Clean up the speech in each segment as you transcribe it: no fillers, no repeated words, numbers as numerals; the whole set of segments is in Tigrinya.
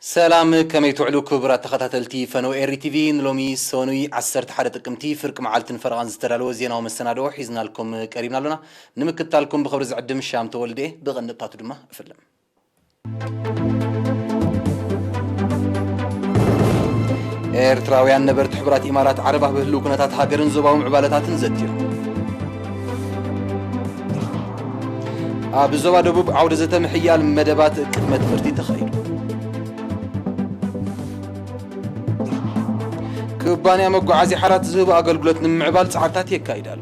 سلام كما يتوعلو كبرات تخطاتلتي فنو إيري تيفي نلومي سونوي عسرت حادة تقمتي فرق معالتن فرغان زترالو زينا ومستنادو حيزنا لكم قريبنا لنا نمكتالكم بخبر زعدم الشام تولده بغنطاتو دما فلم إيرتراويان نبرت حبرات إمارات عربة بهلو كنتات هاجرن زباو معبالتاتن زديو بزوبا دبوب عودة زتم حيال مدبات كلمة فرتي تخيل كوبانيا مقعازي حرات زهب أقلقلت نمعبال ساعتات يكايدال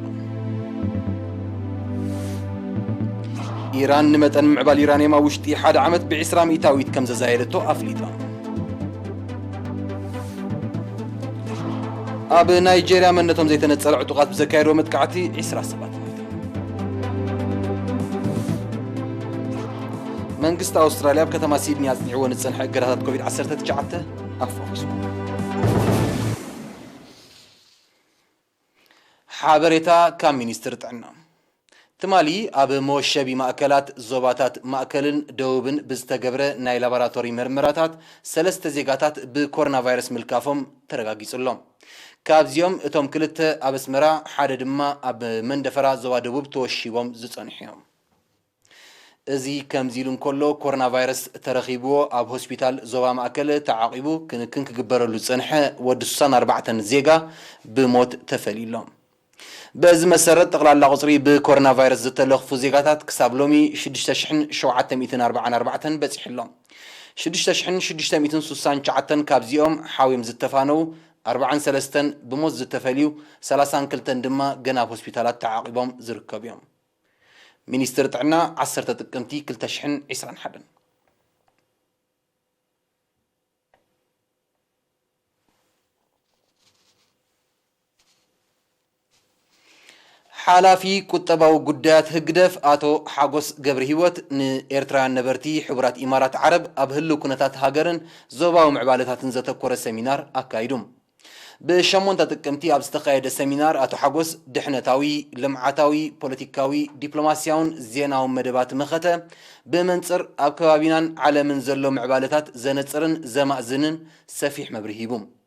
إيران نمتن معبال إيراني ما وشتي حاد عمت بعسرام إيتاويت كم زايلتو أفليتا نيجيريا منتهم زي تنتصل عطوقات بزكاير ومتكعتي عسرا سبات منقسط أستراليا بكتما سيدني عزنعوان السنحة قرهات كوفيد 19 أفوكسو حابريتا كام مينستر تعنا تمالي أب موشبي مأكلات زوباتات مأكلن دوبن بزتقبره ناي لابراتوري مرمراتات سلست زيقاتات بكورونا فيروس ملكافهم ترغاقيس اللهم كابزيوم اتوم كلت أبسمرا حادد ما أب مندفرا زوادبوب توشيوم زتانحيوم ازي كمزيلون كله كورونا فيروس ترخيبو اب هوسبيتال زوبا مأكل تعاقبو كنك قبرلو صنحه ودسان 4 زيقا بموت تفليلهم بز مسرت تقلال قصري بكورونا فيروس زتلخفو زيغاتات كسابلومي 6744 بصحلهم 6669 كابزيوم حاويم زتفانو 43 بموت زتفليو 32 دما جناب هوسبيتالات تعاقبهم زركبيهم مينستر تعنا 10 تقمتي كلتا شحن 21 حالافي كتباو قدات هقدف آتو حاقوس قبر هيوت نإرتران نبرتي حبرات إمارات عرب أبهلو كنتات هاقرن زوباو معبالتات نزتكور السمينار أكايدوم بشمون تتكمتي أبستقايد السمينار آتو حاقوس دحنتاوي لمعاتاوي بوليتيكاوي دبلوماسياون زيناو مدبات مخته بمنصر أكوابينان على منزلو معبالتات زنصرن زمأزنن سفيح مبرهيبوم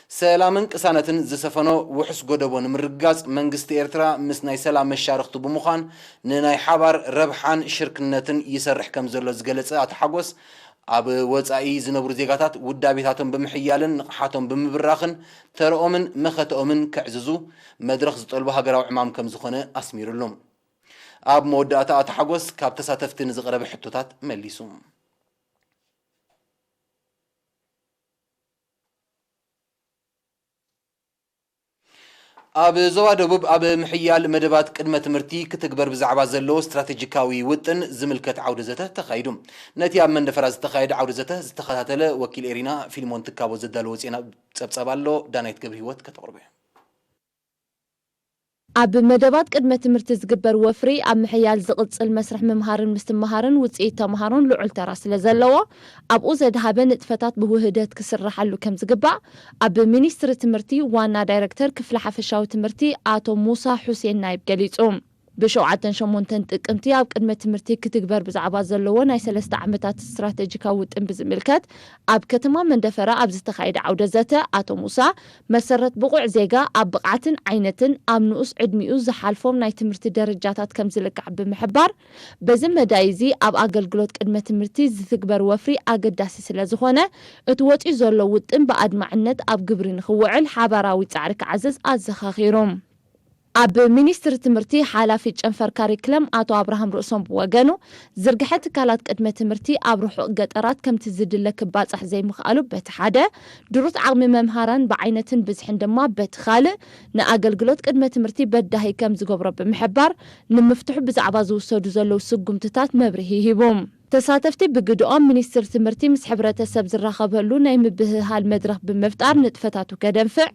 سلامن قسانتن زسفنو وحس قدبون مرقاز منقست إرترا مسناي سلام مشارختو بمخان نناي حبار ربحان شركنتن يسرح كم زلو زقلتس أتحقوس أب وزعي زنبر زيغاتات ودابيتاتن بمحيالن نقحاتن بمبراخن ترؤمن مختؤمن كعززو مدرخ زطلبو هاقراو عمام كم زخونه أسمير اللوم أب موداتا أتحقوس كابتساتفتن زغرب حتوتات مليسوم أب زواد دبوب أب محيال مدبات قدمة مرتي كتكبر بزعبا زلو استراتيجيكاوي وطن زملكت عودزته تخايدوم نتي أب من دفراز تخايد عودزته زتخاتله وكيل إيرينا في المنطقة وزدالو وزينا تسبسبالو دانايت قبر هيوت كتقربه أب مدبات قدمة مرتي زقبر وفري أب محيال زقص المسرح ممهارن مستمهارن وزئي تمهارن لعل تراس لزلوا أب أوزد هابن اتفتات بوهدات كسر حلو كم زقبع أب مينستر تمرتي وانا دايركتر كفل حفشاو تمرتي آتو موسى حسين نايب قليتهم بشوعة شمونتن تقمتي أب قدمة مرتي كتكبر بزعبا زلوا ناي 3 عمتات استراتيجيكا وطن بزملكت أب كتما من دفرا أب زتخايد عودة زته آتو موسى مسرت بقوع زيغا أب بقعتن عينتن أب نؤس عدميو زحالفوم ناي تمرتي درجاتات كم زلك عب محبار بزم مدايزي أب أقلقلوت قدمة مرتي زتكبر وفري أقداسي سلازخونة اتواتي زلو وطن بقاد معنت أب قبرين خوعل حابراوي تعرك عزز أزخاخيروم أب مينستر تمرتي حالافي جنفر كاريكلم آتو أبراهام رؤسهم بوغانو زرقحت كالات قدمة تمرتي أبروحو قطرات كم تزدلك باصح زي مخالو بتحادة دروت عغم ممهاران بعينتن بزحن دما بتخالق نأقلقلوت قدمة تمرتي بدهي كم زقبرو بمحبار نمفتحو بزعبا زوسودو زلو سقمتتات مبرهي هيبوم تساتفتي بقدوام مينستر تمرتي مس حبرة السبز الرخبهلو ناي مبهها المدرخ بمفتار نتفتاتو كدنفع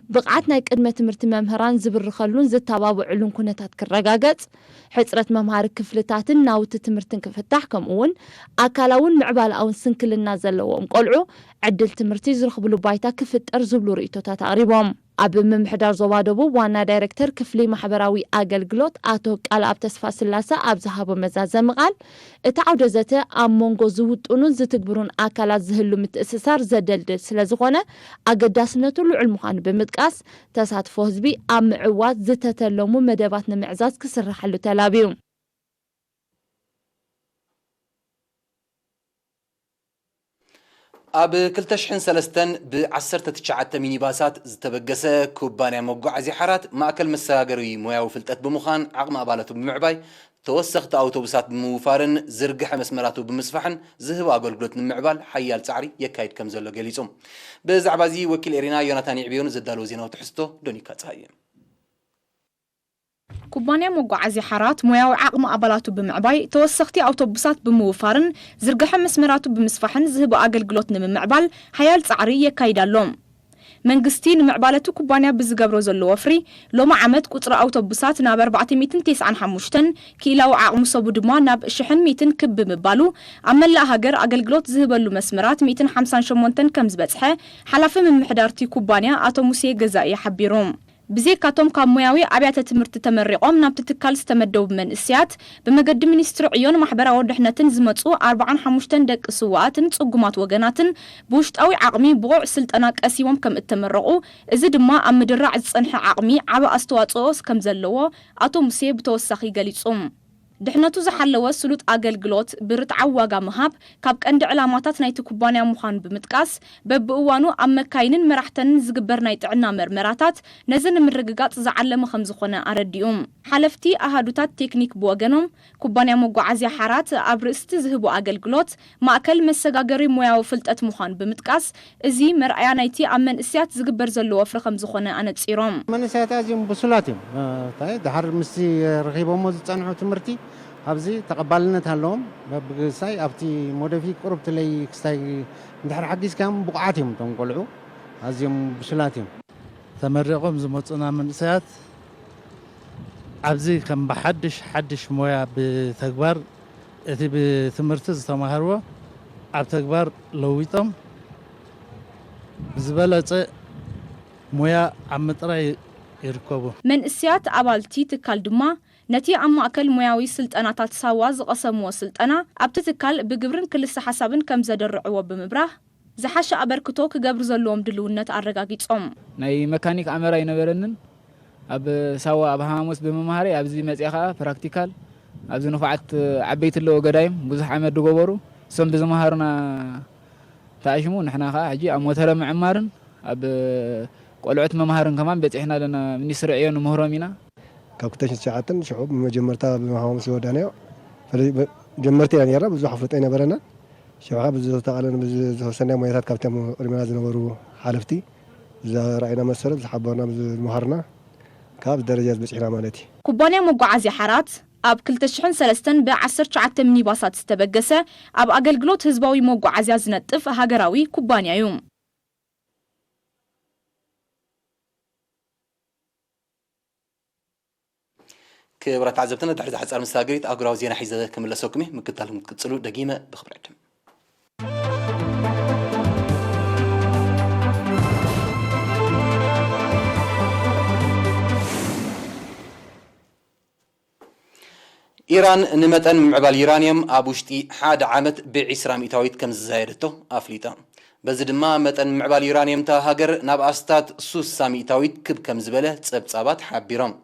بقعتنا قدمة تمرتي ممهران زبرخلون زتابابع علون كنتات كالرقاقات حصرت ممهار كفلتاتن ناوت تمرتن كفتح كمون أكالاون معبال أو سنكل النازل لوهم قلعو عدل تمرتي زرخبلو بايتا كفت أرزبلو رئيتو تاتقريبهم ኣብ ምምሕዳር ዞባ ደቡብ ዋና ዳይሬክተር ክፍሊ ማሕበራዊ ኣገልግሎት ኣቶ ቃልኣብ ተስፋ ስላሰ ኣብ ዝሃቦ መዛዘሚ ቃል እቲ ዓውደ ዘተ ኣብ መንጎ ዝውጥኑን ዝትግብሩን ኣካላት ዝህሉ ምትእስሳር ዘደልድል ስለ ዝኾነ ኣገዳስነቱ ልዑል ምዃኑ ብምጥቃስ ተሳትፎ ህዝቢ ኣብ ምዕዋት ዝተተለሙ መደባት ንምዕዛዝ ክስራሐሉ ተላብዩ ኣብ 2003 ብ19 ሚኒባሳት ዝተበገሰ ኩባንያ መጓዓዝያ ሓራት ማእከል መሰጋገሪ ሞያዊ ፍልጠት ብምዃን ዓቕሚ ኣባላቱ ብምዕባይ ተወሰኽቲ ኣውቶቡሳት ብምውፋርን ዝርግሐ መስመራቱ ብምስፋሕን ዝህቡ ኣገልግሎት ንምዕባል ሓያል ጻዕሪ የካይድ ከም ዘሎ ገሊጾም ብዛዕባ እዚ ወኪል ኤሪና ዮናታን ይዕብዮን ዘዳለዎ ዜናዊ ትሕዝቶ ዶኒካ ፀሃየ ኩባንያ መጓዓዝያ ሓራት ሞያዊ ዓቕሚ ኣባላቱ ብምዕባይ ተወሰኽቲ ኣውቶቡሳት ብምውፋርን ዝርግሐ መስመራቱ ብምስፋሕን ዝህቡ ኣገልግሎት ንምዕባል ሓያል ጻዕሪ የካይዳሎም መንግስቲ ንምዕባለቱ ኩባንያ ብዝገብሮ ዘሎ ወፍሪ ሎማ ዓመት ቁፅሪ ኣውቶቡሳት ናብ 495 ኪላዊ ዓቕሚ ሰቡ ድማ ናብ 1100 ክብ ምባሉ ኣብ መላእ ሃገር ኣገልግሎት ዝህበሉ መስመራት 158 ከም ዝበፅሐ ሓላፊ ምምሕዳርቲ ኩባንያ ኣቶ ሙሴ ገዛኢ ሓቢሮም ብዘይካቶም ካብ ሞያዊ ኣብያተ ትምህርቲ ተመሪቆም ናብቲ ትካል ዝተመደቡ መንእስያት ብመገዲ ሚኒስትሪ ዕዮን ማሕበራዊ ድሕነትን ዝመፁ 45 ደቂ ስዋኣትን ጽጉማት ወገናትን ብውሽጣዊ ዓቕሚ ብቑዕ ስልጠና ቀሲሞም ከም እተመረቑ እዚ ድማ ኣብ ምድራዕ ዝጸንሐ ዓቕሚ ዓበ ኣስተዋጽኦ ከም ዘለዎ ኣቶ ሙሴ ብተወሳኺ ገሊጾም ድሕነቱ ዝሓለወ ስሉጥ ኣገልግሎት ብርትዓዊ ዋጋ ምሃብ ካብ ቀንዲ ዕላማታት ናይቲ ኩባንያ ምዃኑ ብምጥቃስ በብእዋኑ ኣብ መካይንን መራሕተንን ዝግበር ናይ ጥዕና መርመራታት ነዚ ንምርግጋጽ ዝዓለመ ከም ዝኾነ ኣረዲኦም ሓለፍቲ ኣሃዱታት ቴክኒክ ብወገኖም ኩባንያ መጓዓዝያ ሓራት ኣብ ርእስቲ ዝህቡ ኣገልግሎት ማእከል መሰጋገሪ ሞያዊ ፍልጠት ምዃኑ ብምጥቃስ እዚ መርኣያ ናይቲ ኣብ መንእስያት ዝግበር ዘሎ ወፍሪ ከም ዝኾነ ኣነጺሮም መንእስያት ኣዝዮም ብሱላት እዮም ድሓር ምስቲ ረኺቦሞ ዝጸንሑ ትምህርቲ ኣብዚ ተቐባልነት ኣለዎም በብግሳይ ኣብቲ ሞደፊክ ቁርብትለይ ክስታይ እንድሕር ሓጊዝካዮም ብቑዓት እዮም እቶም ቆልዑ ኣዝዮም ብሱላት እዮም ተመሪቖም ዝመፁና መንእሰያት ኣብዚ ከም ብሓድሽ ሞያ ብተግባር እቲ ብትምህርቲ ዝተማሃርዎ ኣብ ተግባር ለዊጦም ዝበለፀ ሞያ ኣብ ምጥራይ ይርከቡ መንእስያት ኣባልቲ ትካል ድማ ነቲ ኣብ ማእከል ሞያዊ ስልጠናታት ሳዋ ዝቐሰምዎ ስልጠና ኣብቲ ትካል ብግብርን ክልሲ ሓሳብን ከም ዘደርዕዎ ብምብራህ ዝሓሸ ኣበርክቶ ክገብሩ ዘለዎም ድልውነት ኣረጋጊጾም ናይ መካኒክ ኣመራ ይነበረንን ኣብ ሳዋ ኣብ ሃሙስ ብምምሃር ኣብዚ መጽኻ ፕራክቲካል ኣብዚ ንፋዓት ዓበይቲ ለው ገዳይም ብዙሕ ዓመት ዝገበሩ እሶም ብዝመሃሩና ተኣሽሙ ንሕና ኸ ሕጂ ኣብ ሞተረ ምዕማርን ኣብ ቆልዑት መምሃርን ከማን በፂሕና ለና ሚኒስትሪ ዕዮን ምህሮም ኢና ካብ 2009 شعوب መጀመርታ ብመሃሙስ ወዳናዮ ጀመርቲ ያ ነራ ብዙሕ ፍልጠ ነበረና ሸውሃ ብዝተቃለን ብዝወሰና ሞያታት ካብቶም ቅድሚና ዝነበሩ ሓለፍቲ ዘራእይና መሰረት ዝሓበርና ብዝመሃርና ካብ ደረጃ ዝበፅሕና ማለት እዩ ኩባንያ መጓዓዝያ ሓራት ኣብ 2003 ብ19 ሚኒባሳት ዝተበገሰ ኣብ ኣገልግሎት ህዝባዊ መጓዓዝያ ዝነጥፍ ሃገራዊ ኩባንያ እዩ ክብራት ዓዘብትና ድሕሪ ዝሓፀር መሰጋገሪት ኣገራዊ ዜና ሒዘ ክምለሰኩም ምክትታልኩም ክትቅፅሉ ደጊመ ብኽብሪ ዕድም ኢራን ንመጠን ምዕባል ዩራንየም ኣብ ውሽጢ ሓደ ዓመት ብ20 ሚእታዊት ከም ዝዘየደቶ ኣፍሊጣ በዚ ድማ መጠን ምዕባል ዩራንየም ታ ሃገር ናብ ኣስታት 60 ሚእታዊት ክብ ከም ዝበለ ጸብጻባት ሓቢሮም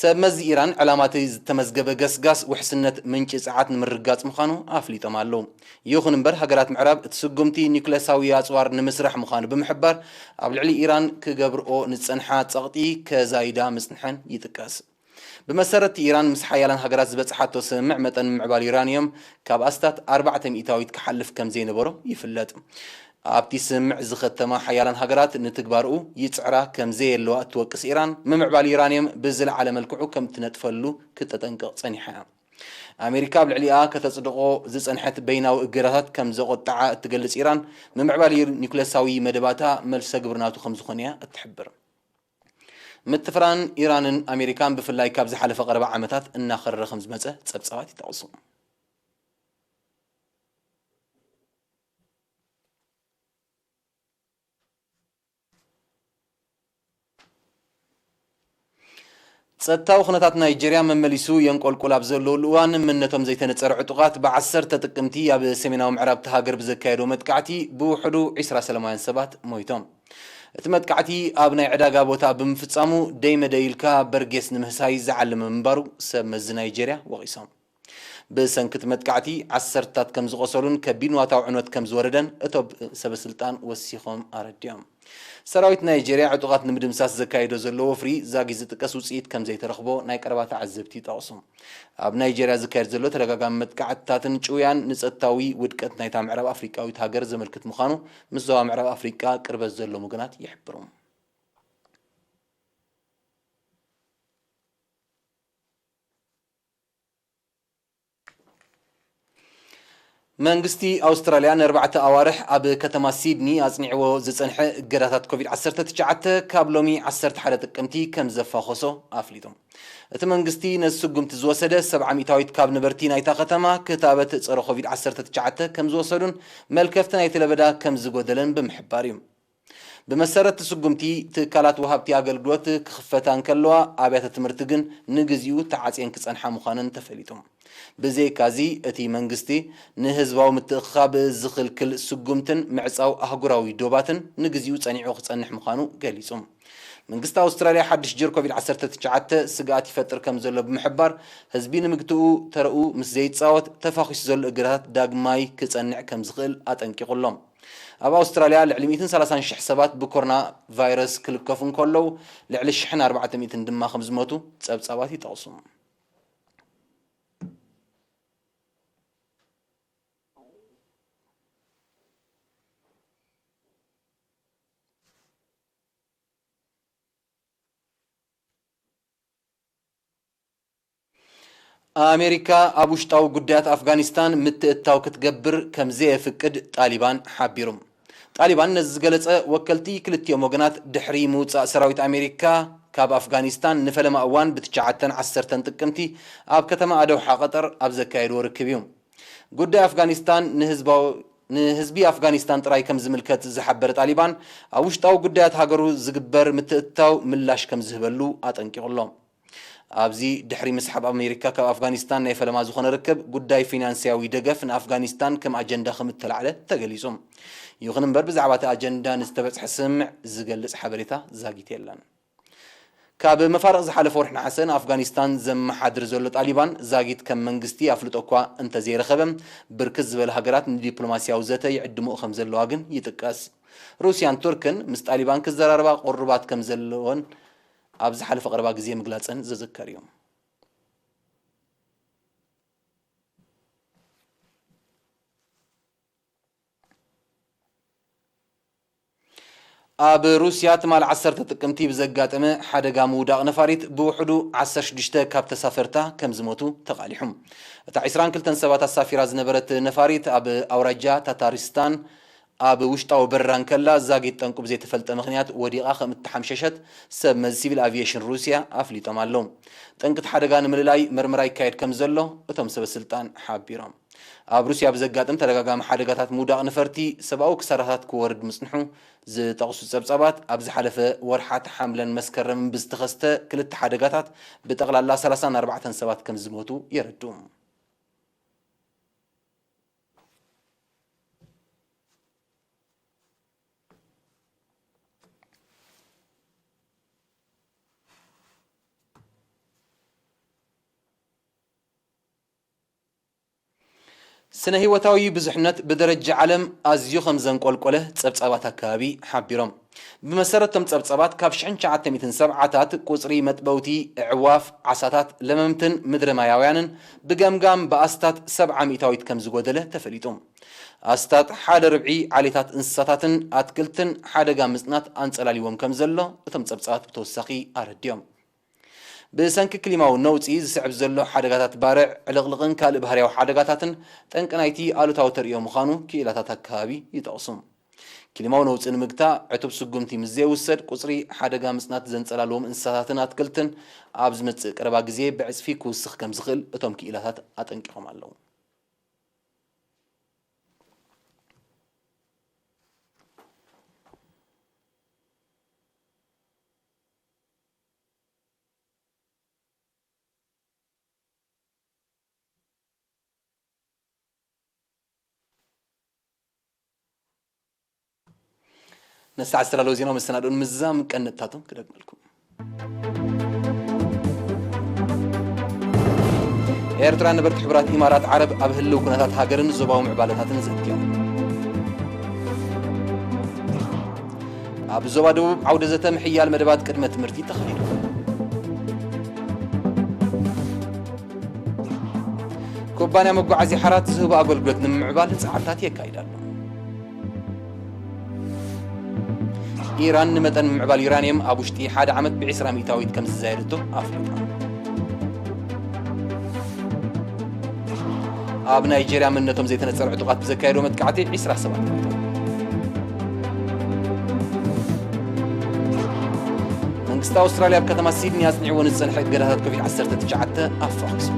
ሰመዝ ኢራን ዕላማት ዝተመዝገበ ገስጋስ ውሕስነት ምንጭ ጸዓት ንምርጋጽ ምዃኑ ኣፍሊጦም ኣለዉ ይኹን እምበር ሃገራት ምዕራብ እቲ ስጉምቲ ኒውክለሳዊ ኣጽዋር ንምስራሕ ምዃኑ ብምሕባር ኣብ ልዕሊ ኢራን ክገብርኦ ንጸንሓ ጸቕጢ ከዛይዳ ምጽንሐን ይጥቀስ بمسارة إيران مسحيالان هجرات زبط سمع متن معبال إيرانيوم كاب أستات 4 مئتاويت كحلف كم زين برو يفلت أبتي سمع زختما حيالان هجرات نتكبروا يتعرى كم زي الوقت توكس إيران معبال إيرانيوم بزل على ملكعو كم تنتفلو كتتنقل صنيحة أمريكا بالعليا كتصدقوا زي صنحت بينه وإجراءات كم زقط تعا تجلس إيران معبال نيوكليساوي مدباتها ملسا جبرناتو 5 خنيا تحبر متفران إيران أمريكان بفلاي كابز حلف قرب عامتات الناخر 5 متى تسبسوات يتعصون ጸጥታው ኩነታት ናይጄርያ መመሊሱ የንቆልቆል ኣብ ዘሎ ልዋን ምነቶም ዘይተነጸረ ዕጡቃት ብ10 ጥቅምቲ ኣብ ሰሜናዊ ምዕራብ ሃገር ብዘካየዶ መጥቃዕቲ ብውሕዱ 20 ሰላማውያን ሰባት ሞይቶም እቲ መጥቃዕቲ ኣብ ናይ ዕዳጋ ቦታ ብምፍጻሙ ደይመደይልካ በርጌስ ንምህሳይ ዝዓለመ ምንባሩ ሰብ መዚ ናይጄርያ ወቂሶም ብሰንክት መጥቃዕቲ 10ታት ከም ዝቆሰሉን ከቢድ ዋታው ዕኖት ከም ዝወረደን እቶም ሰበስልጣን ወሲኾም ኣረድዮም ሰራዊት ናይጄርያ ዕጡቃት ንምድምሳስ ዘካይዶ ዘሎ ወፍሪ ዛጊ ዝጥቀስ ውፅኢት ከም ዘይተረኽቦ ናይ ቀረባ ተዓዘብቲ ጠቕሱ ኣብ ናይጄርያ ዝካየድ ዘሎ ተደጋጋሚ መጥቃዕትታትን ጭውያን ንጸጥታዊ ውድቀት ናይታ ምዕራብ ኣፍሪቃዊት ሃገር ዘመልክት ምዃኑ ምስ ዞባ ምዕራብ ኣፍሪቃ ቅርበት ዘሎ ሙግናት ይሕብሩ መንግስቲ ኣውስትራልያ ን4 ኣዋርሕ ኣብ ከተማ ሲድኒ ኣጽኒዕዎ ዝጸንሐ እገዳታት ኮቪድ-19 ካብ ሎሚ 11 ጥቅምቲ ከም ዘፋኾሶ ኣፍሊጦም እቲ መንግስቲ ነስጉምቲ ዝወሰደ 70 ሚታዊት ካብ ነበርቲ ናይታ ከተማ ክታበት ጸረ ኮቪድ-19 ከም ዝወሰዱን መልከፍቲ ናይቲ ለበዳ ከም ዝጎደለን ብምሕባር እዩ ብመሰረት ስጉምቲ ትካላት ወሃብቲ ኣገልግሎት ክኽፈታን ከለዋ ኣብያተ ትምህርቲ ግን ንግዚኡ ተዓጽየን ክጸንሓ ምዃነን ተፈሊጦም ብዘይካዚ እቲ መንግስቲ ንህዝባዊ ምትእኽኻብ ዝኽልክል ስጉምትን ምዕጻው ኣህጉራዊ ዶባትን ንግዚኡ ጸኒዑ ክጸንሕ ምዃኑ ገሊጹ መንግስቲ ኣውስትራልያ ሓድሽ ጅር ኮቪድ-19 ስጋኣት ይፈጥር ከም ዘሎ ብምሕባር ህዝቢ ንምግትኡ ተረኡ ምስ ዘይጻወት ተፋኺሱ ዘሎ እግራት ዳግማይ ክጸንዕ ከም ዝኽእል ኣጠንቂቑሎም ኣብ ኣውስትራልያ ልዕሊ 130,000 ሰባት ብኮሮና ቫይረስ ክልከፉ እንከለዉ ልዕሊ 1400 ድማ ከም ዝሞቱ ጸብጻባት ይጠቕሱ ኣሜሪካ ኣብ ውሽጣዊ ጉዳያት ኣፍጋኒስታን ምትእታው ክትገብር ከም ዘየፍቅድ ጣሊባን ሓቢሩ ጣሊባን ነዚ ዝገለጸ ወከልቲ ክልቲኦም ወገናት ድሕሪ ምውፃእ ሰራዊት ኣሜሪካ ካብ ኣፍጋኒስታን ንፈለማ እዋን ብ9-10 ጥቅምቲ ኣብ ከተማ ኣደውሓ ቀጠር ኣብ ዘካየድዎ ርክብ እዩ ጉዳይ ኣፍጋኒስታን ንህዝቢ ኣፍጋኒስታን ጥራይ ከም ዝምልከት ዝሓበረ ጣሊባን ኣብ ውሽጣዊ ጉዳያት ሃገሩ ዝግበር ምትእታው ምላሽ ከም ዝህበሉ ኣጠንቂቑሎም ኣብዚ ድሕሪ ምስሓብ ኣሜሪካ ካብ ኣፍጋኒስታን ናይ ፈለማ ዝኾነ ርክብ ጉዳይ ፊናንስያዊ ደገፍ ንኣፍጋኒስታን ከም ኣጀንዳ ከም እተላዕለ ተገሊጹ ይኹን እምበር ብዛዕባ እቲ ኣጀንዳ ንዝተበፅሐ ስምዕ ዝገልጽ ሓበሬታ ዛጊት የለን ካብ መፋርቕ ዝሓለፈ ወርሒ ነሓሰ ንኣፍጋኒስታን ዘመሓድር ዘሎ ጣሊባን ዛጊት ከም መንግስቲ ኣፍልጦ እኳ እንተዘይረኸበ ብርክት ዝበለ ሃገራት ንዲፕሎማስያዊ ዘተ ይዕድምኡ ከም ዘለዋ ግን ይጥቀስ ሩስያን ቱርክን ምስ ጣሊባን ክዘራረባ ቁርባት ከም ዘለዎን ኣብ ዝሓለፈ ቀረባ ግዜ ምግላጽን ዝዝከር እዩ ኣብ ሩስያ ትማል 10 ጥቅምቲ ብዘጋጠመ ሓደጋ ምውዳቕ ነፋሪት ብውሕዱ 16 ካብ ተሳፈርታ ከም ዝሞቱ ተቓሊሑ እታ 22 ሰባት ኣሳፊራ ዝነበረት ነፋሪት ኣብ ኣውራጃ ታታሪስታን ኣብ ውሽጣዊ በራን ከላ ዛጊት ጠንቁ ብዘይተፈልጠ ምኽንያት ወዲቓ ከም እተሓምሸሸት ሰብ መዚ ሲቪል ኣቪዬሽን ሩስያ ኣፍሊጦም ኣለዉ ጠንቅቲ ሓደጋ ንምልላይ ምርመራ ይካየድ ከም ዘሎ እቶም ሰበስልጣን ሓቢሮም ኣብ ሩስያ ብዘጋጥም ተደጋጋሚ ሓደጋታት ምውዳቕ ነፈርቲ ሰብኣዊ ክሳራታት ክወርድ ምጽንሑ ዝጠቕሱ ጸብጻባት ኣብ ዝሓለፈ ወርሓት ሓምለን መስከረምን ብዝተኸስተ ክልተ ሓደጋታት ብጠቕላላ 34 ሰባት ከም ዝሞቱ የረድኡ ስነ ህይወታዊ ብዙሕነት ብደረጃ ዓለም ኣዝዩ ከም ዘንቆልቆለ ጸብጻባት ኣከባቢ ሓቢሮም ብመሰረቶም ጸብጻባት ካብ 1970ታት ቁጽሪ መጥበውቲ ዕዋፍ ዓሳታት ለመምትን ምድረ ማያውያንን ብገምጋም በኣስታት 70 ሚታዊት ከም ዝጎደለ ተፈሊጡ ኣስታት ሓደ ርብዒ ዓሌታት እንስሳታትን ኣትክልትን ሓደጋ ምጽናት ኣንጸላሊዎም ከም ዘሎ እቶም ጸብጻባት ብተወሳኺ ኣረድዮም ብሰንኪ ክሊማዊ ነውፂ ዝስዕብ ዘሎ ሓደጋታት ባርዕ ዕልቕልቕን ካልእ ባህርያዊ ሓደጋታትን ጠንቅናይቲ ኣሉታዊ ተርእዮ ምዃኑ ክኢላታት ኣከባቢ ይጠቕሱ ክሊማዊ ነውፂ ንምግታእ ዕቱብ ስጉምቲ ምስ ዘይውሰድ ቁጽሪ ሓደጋ ምጽናት ዘንጸላልዎም እንስሳታትን ኣትክልትን ኣብ ዝመጽእ ቀረባ ግዜ ብዕጽፊ ክውስኽ ከም ዝኽእል እቶም ክኢላታት ኣጠንቂቖም ኣለዉ نسعى استلالو زينو مسنادون مزام كنتاتهم كدغملكم ኤርትራ ነበርቲ ሕቡራት ኢማራት ዓረብ ኣብ ህልው ኩነታት ሃገርን ዞባዊ ምዕባለታትን ዘትዮም ኣብ ዞባ ደቡብ ዓውደ ዘተ ምሕያል መደባት ቅድመ ትምህርቲ ተኻሂዱ ኩባንያ መጓዓዝያ ሓራት ዝህቡ ኣገልግሎት ንምዕባል ጻዕርታት የካይዳሉ ኢራን ንመጠን ምዕባል ዩራኒየም ኣብ ውሽጢ 1 ዓመት ብ20 ሚእታዊት ከም ዝዛየደቶ ኣፍሪቃ ኣብ ናይጄርያ መንነቶም ዘይተነጸሩ ዕጡቃት ብዘካየዶ መጥቃዕቲ 27 መንግስቲ ኣውስትራልያ ኣብ ከተማ ሲድኒ ኣጽኒዕዎ ንዝጸንሐ እገዳታት ኮቪድ-19 ኣፋኺሱ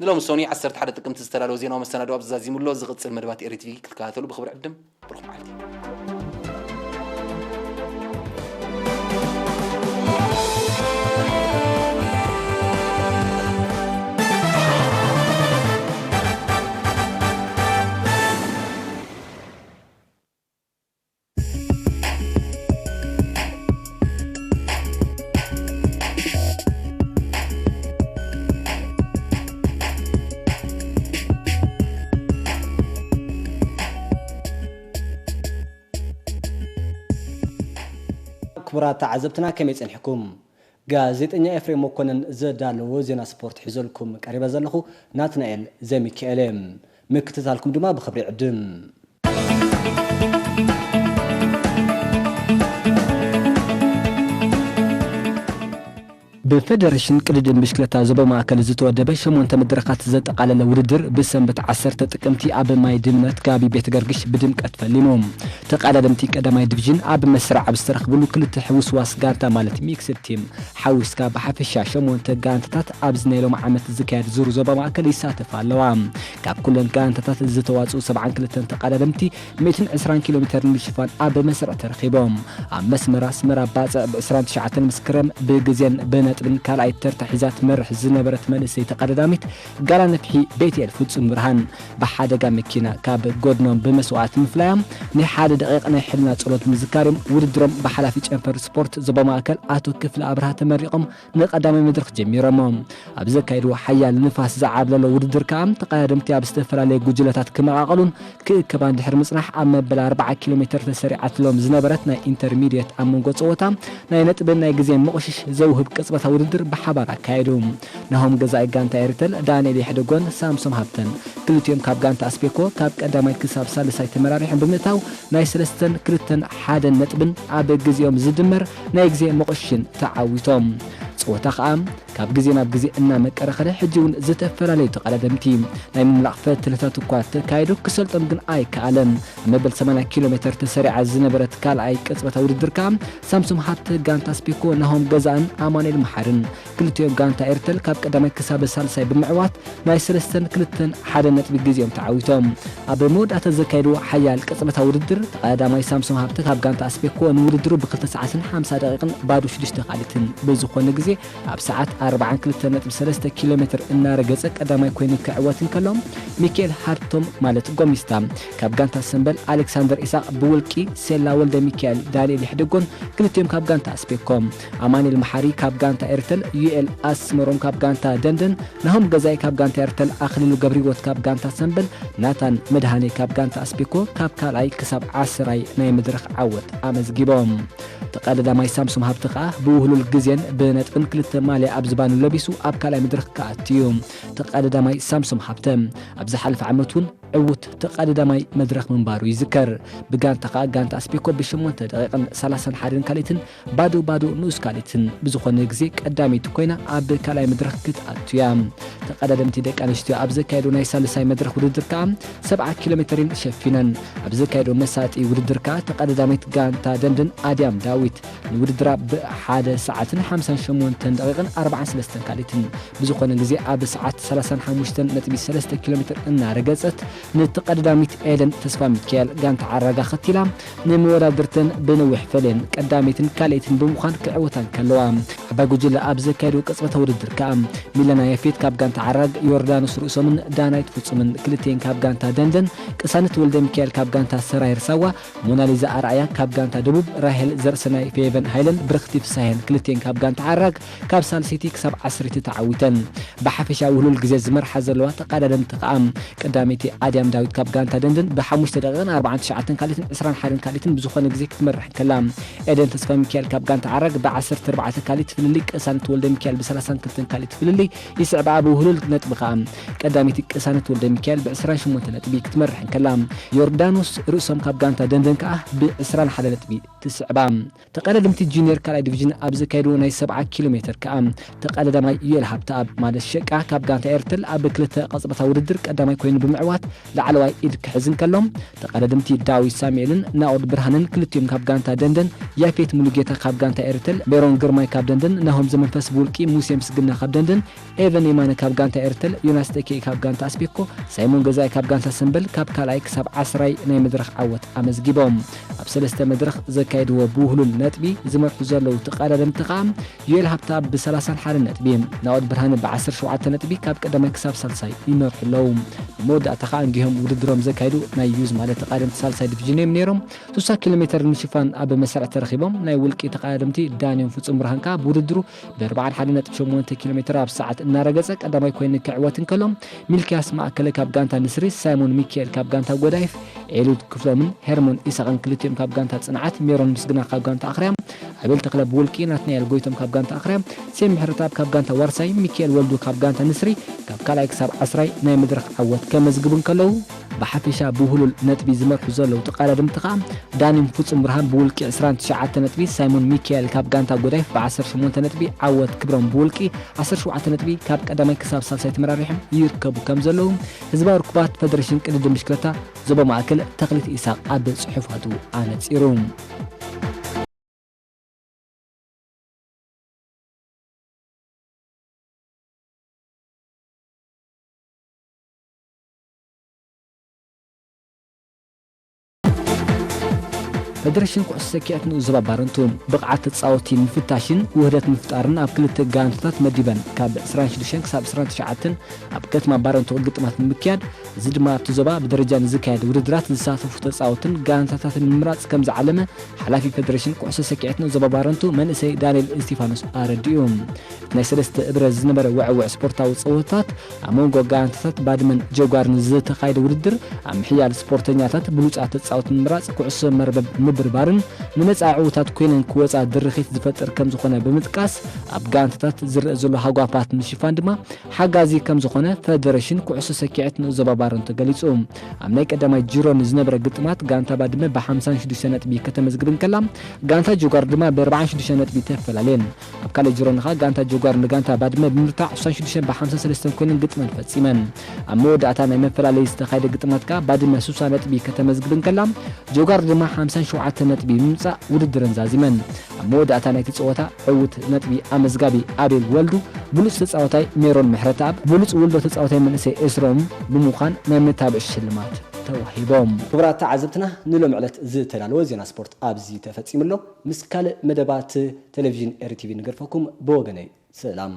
ንሎም ሶኒ 11 ጥቅምቲ ዝተዳለወ ዜናዊ መሰናዶ ኣብዛዚሙሎ ዝቕጽል መደባት ኤሪቲቪ ክትከታተሉ ብኽብሪ ዕድም ብሩኽ መዓልቲ ክቡራት ተዓዘብትና ከመይ ጸኒሕኩም ጋዜጠኛ ኤፍሬም መኮነን ዘዳለዎ ዜና ስፖርት ሒዘልኩም ቀሪበ ዘለኹ ናትናኤል ዘሚካኤል ምክትታልኩም ድማ ብኽብሪ ዕድም بفدرشن قددم بشكلتا زبا ماكل زتودبه شمون تمدرخات زتقالل وددر بسنبت 10 تقمتي اب ماي دمنت غابي بيت غرغش بدمقت فليموم تقاللمتي قدماي ديفيجن اب مسرع بسترخبلو كلت حوس واس غارتا مالت ميكس تيم حوسكا بحفشا شمون تغانتات ابزنيلو معمت زكاد زور زبا ماكل يساتفالوا كاب كلن غانتات زتواصو 72 تقاللمتي 120 كيلومتر نشفان اب مسرع ترخيبهم اب مسمر اسمر باص ب 29 مسكرم بغزين بن بن كالاي ترتحيزات مرح زنبرت منسي تقداميت قال نفحي بيتي الفوتسن برهان بحادقا مكينا كاب غودنوم بمسوعات مفلايم ني حاد دقيقه ني حلنا صلوت مذكارم وددرم بحلافي چنفر سبورت زبا ماكل اتو كفل ابرها تمريقم نقدامي مدرخ جميرمم ابز كايدو حيال نفاس زعابلو وددر كام تقادمتي ابستفرالي غجلتات كماقلون ككبان دحر مصنح ام بلا 4 كيلومتر تسريعات لوم زنبرت نا انترميديت امونغو صوتا نا نطبن نا غزين مقشش زوهب قصبه وددر بحبار اكايدوم نهم غزاي غانتا ايرتل دانيال يحدغون سامسون هابتن كلتيوم كاب غانتا اسبيكو كاب قداماي كساب سالساي تمراريحن بمتاو ناي سلستن كلتن حادن نطبن اب غزيوم زدمر ناي غزي مقشن تعاويتوم صوتا خام كاب غزينا بغزي ان مقرخله حجون زتفرالي تقدمتي ناي ملاقفه تلتاتو كوات كايدو كسلطم غن اي كالن مبل 80 كيلومتر تسريع زنبرت كال اي قصبه وددر كام سامسون هابت غانتا اسبيكو نهم غزان امانيل محرن كلتيوم غانتا ايرتل كاب قدامي كساب سالساي بمعوات ناي سلستن كلتن حدا نطب غزيوم تعاويتوم اب مود اتزكايدو حيال قصبه وددر قدامي سامسون هابت كاب غانتا اسبيكو نوددرو ب 2 50 دقيقه بادو 6 قالتن بزخونه غزي اب ساعات 40 كيلومتر ان رغص قدامي كوينو كعواتن كلهم ميكيل هارتوم مالت غوميستا كاب غانتا سمبل الكسندر اساق بولقي سيلا ولد ميكيل دانيال يحدغون كلتيوم كاب غانتا اسبيكوم اماني المحاري كاب غانتا ايرتل يو اسمروم كاب غانتا دندن نهم غزاي كاب غانتا ايرتل اخليلو غبريوت كاب غانتا سمبل ناتان مدهاني كاب غانتا اسبيكو كاب كالاي كساب 10 ناي مدرخ عوت امزغيبوم تقاددا ماي سامسون هابتقا بوهلو الغزين بنطن كلت مالي ابزبان لبيسو اب كالاي مدرخ كاتيوم تقاددا ماي سامسون هابتم ابز حلف عمتون عوت تقاددا ماي مدرخ منبارو يذكر بغانتا غانتا اسبيكو بشمونت دقيقه 30 حدن كاليتن بادو نوس كاليتن بزخونه غزي قدامي تكوينا اب كالاي مدرخ كتاتيام تقدمتي دق انشتي ابز كايدو ناي سالساي مدرخ وددر كام 7 كيلومترين شفينن ابز كايدو مساتي وددر كا تقدمت غانتا دندن اديام داويت وددر بحاده ساعه 58 دقيقه 43 كاليتن بزخونه غزي اب ساعه 35.3 كيلومتر ሜትር እናረገጸት ንተቀዳሚት ኤደን ተስፋ ሚካኤል ጋንታ ዓረጋ ኸቲላ ንመወዳድርተን ብንውሕ ፈለን ቀዳሚትን ካልእትን ብምዃን ክዕወታን ከለዋ ዓባይ ጉጅለ ኣብ ዘካየዱ ቅጽበተ ውድድር ከዓ ሚለና የፊት ካብ ጋንታ ዓረግ ዮርዳኖስ ርእሶምን ዳናይት ፍጹምን ክልቴን ካብ ጋንታ ደንደን ቅሳነት ወልደ ሚካኤል ካብ ጋንታ ሰራይ ርሳዋ ሞናሊዛ አርአያ ካብ ጋንታ ደቡብ ራሄል ዘርሰናይ ፌቨን ሃይለን ብርክቲ ፍሳሄን ክልቴን ካብ ጋንታ ዓረግ ካብ ሳልሲቲ ክሳብ 10 ተዓዊተን ብሓፈሻ ውህሉል ግዜ ዝመርሓ ዘለዋ ተቀዳደምቲ ከዓ ቀዳሚቲ ኣድያም ዳዊት ካብ ጋንታ ደንደን ብ5 ደቂቃን 49 ካልእትን 21 ካልእትን ብዝኾነ ግዜ ክትመርሕ ከላ ኤደን ተስፋ ሚካኤል ካብ ጋንታ ዓረግ ብ14 ካልእት ፍልሊ ቅሳነት ወልደ ሚካኤል ብ32 ካልእት ፍልሊ ይስዕባ ብውህሉል ነጥቢ ከዓ ቀዳሚቲ ቅሳነት ወልደ ሚካኤል ብ28 ነጥቢ ክትመርሕ ከላ ዮርዳኖስ ርእሶም ካብ ጋንታ ደንደን ከዓ ብ21 ነጥቢ ትስዕባ ተቀዳደምቲ ጁኒየር ካልኣይ ዲቪዥን ኣብ ዘካየዱ ናይ 70 ኪሎ ሜትር ከዓ ተቀዳዳማይ ዩኤል ሃብተኣብ ማለት ሸቃ ካብ ጋንታ ኤርትል ኣብ ክልተ ቀጽበታ ውድድር ቀዳማይ ኮይኑ ብምዕዋት ላዕለዋይ ኢድ ክሕዝን ከሎም ተቀዳደምቲ ዳዊት ሳሙኤልን ናኦድ ብርሃንን ክልቲኦም ካብ ጋንታ ደንደን ያፌት ሙሉጌታ ካብ ጋንታ ኤርትል ቤሮን ግርማይ ካብ ደንደን ናሆም ዘመንፈስ ብውልቂ ሙሴ ምስግና ካብ ደንደን ኤቨን የማነ ካብ ጋንታ ኤርትል ዮናስ ተኬ ካብ ጋንታ አስፔኮ ሳይሞን ገዛይ ካብ ጋንታ ሰንበል ካብ ካልኣይ ክሳብ 10 ናይ መድረኽ ዓወት ኣመዝጊቦም ኣብ ሰለስተ መድረኽ ዘካየድዎ ብውህሉል ነጥቢ ዝመርሑ ዘለዉ ተቀዳደምቲ ከዓ ዩኤል ሃብተኣብ ብ31 ነጥቢ ናኦድ ብርሃን ብ17 ነጥቢ ካብ ቀዳማይ ክሳብ ሳልሳይ ይመርሑ ኣለዉ መወዳእታ ከዓ እንዲሆም ውድድሮም ዘካየዱ ናይ ዩዝ ማለት ተቀዳደምቲ ሳልሳይ ዲቪዥን እዮም ነይሮም 60 ኪሎ ሜትር ንሽፋን ኣብ መስርዕ ተረኺቦም ናይ ውልቂ ተቀዳደምቲ ዳንዮም ፍጹም ብርሃን ከዓ ብውድድሩ ብ41.8 ኪሎ ሜትር ኣብ ሰዓት እናረገጸ ቀዳማይ ኮይኑ ክዕወትን ከሎም ሚልኪያስ ማእከለ ካብ ጋንታ ንስሪ ሳይሞን ሚካኤል ካብ ጋንታ ጎዳይፍ ኤሉድ ክፍሎምን ሄርሞን ኢሳቅን ክልቲኦም ካብ ጋንታ ጽንዓት ሜሮን ምስግና ካብ ጋንታ ኣኽርያም ኣቤል ተክለ ብውልቂ ናትናኤል ጎይቶም ካብ ጋንታ ኣኽርያም ሴም ምሕረታብ ካብ ጋንታ ዋርሳይ ሚካኤል ወልዱ ካብ ጋንታ ንስሪ ካብ ካልኣይ ክሳብ 10 ናይ መድረኽ ዓወት ከመዝግቡን ከለዉ ብሓፈሻ ብውህሉል ነጥቢ ዝመርሑ ዘለዉ ተቀዳደምቲ ከዓ ዳንዮም ፍጹም ብርሃን ብውልቂ 29 ነጥቢ ሳይሞን ሚካኤል ካብ ጋንታ ጎዳይፍ ብ18 ነጥቢ ዓወት ክብሮም ብውልቂ 17 ነጥቢ ካብ ቀዳማይ ክሳብ ሳልሳይ ተመራሪሖም ይርከቡ ከም ዘለዉ ህዝባዊ ርክባት ፌደሬሽን ቅድድም ብሽክለታ ዞባ ማእከል ተክሊት ኢሳቅ ኣብ ጽሑፋቱ ኣነጺሩ ፌደሬሽን ኩዕሶ ሰኪዔት ዞባ ባረንቱ ብቕዓት ተጻወቲ ምፍታሽን ውህደት ምፍጣርን ኣብ ክልተ ጋንታታት መዲበን ካብ 26 ክሳብ 29 ኣብ ከተማ ባረንቱ ግጥማት ንምክያድ እዚ ድማ ኣብቲ ዞባ ብደረጃ ንዝካየድ ውድድራት ዝሳተፉ ተጻወትን ጋንታታትን ምምራጽ ከም ዝዓለመ ሓላፊ ፌደሬሽን ኩዕሶ ሰኪዔት ዞባ ባረንቱ መንእሰይ ዳንኤል እስጢፋኖስ ኣረዲኡ ናይ ሰለስተ እብረ ዝነበረ ውዕውዕ ስፖርታዊ ፀወታት ኣብ መንጎ ጋንታታት ባድመን ጀጓርን ዝተኻየደ ውድድር ኣብ ምሕያል ስፖርተኛታት ብሉጻት ተጻወት ምምራጽ ኩዕሶ መርበብ ምብርባርን ንነፃ ዕውታት ኮይነን ክወፃ ድርኺት ዝፈጥር ከም ዝኾነ ብምጥቃስ ኣብ ጋንታታት ዝርአ ዘሎ ሃጓፋት ምሽፋን ድማ ሓጋዚ ከም ዝኾነ ፌደሬሽን ኩዕሶ ሰኪዔት ዞባ ባረንቱ ገሊጹ ኣብ ናይ ቀዳማይ ጅሮን ዝነበረ ግጥማት ጋንታ ባድመ ብ56 ነጥቢ ከተመዝግብን ከላ ጋንታ ጀጓር ድማ ብ46 ነጥቢ ተፈላለየን ኣብ ካልእ ጅሮን ከዓ ጋንታ ጀጓር ንጋንታ ባድመ ብምርታዕ 66 ብ53 ኮይነን ግጥመን ፈጺመን ኣብ መወዳእታ ናይ መፈላለዪ ዝተኻየደ ግጥማት ከዓ ባድመ 60 ነጥቢ ከተመዝግብን ከላ ጀጓር ድማ 57 ነጥቢ ምምጻእ ውድድርን ዛዚመን ኣብ መወዳእታ ናይቲ ፀወታ ዕውት ነጥቢ ኣመዝጋቢ ኣቤል ወልዱ ብሉጽ ተጻዋታይ ሜሮን ምሕረተኣብ ብሉጽ ውልዶ ተጻዋታይ መንእሰይ እስሮም ብምዃን ናይ መታብዕ ሽልማት ተዋሂቦም ክቡራት ተዓዘብትና ንሎም ዕለት ዝተዳለወ ዜና ስፖርት ኣብዚ ተፈጺሙሎ ምስ ካልእ መደባት ቴሌቪዥን ኤርቲቪ ንገርፈኩም ብወገነይ ሰላም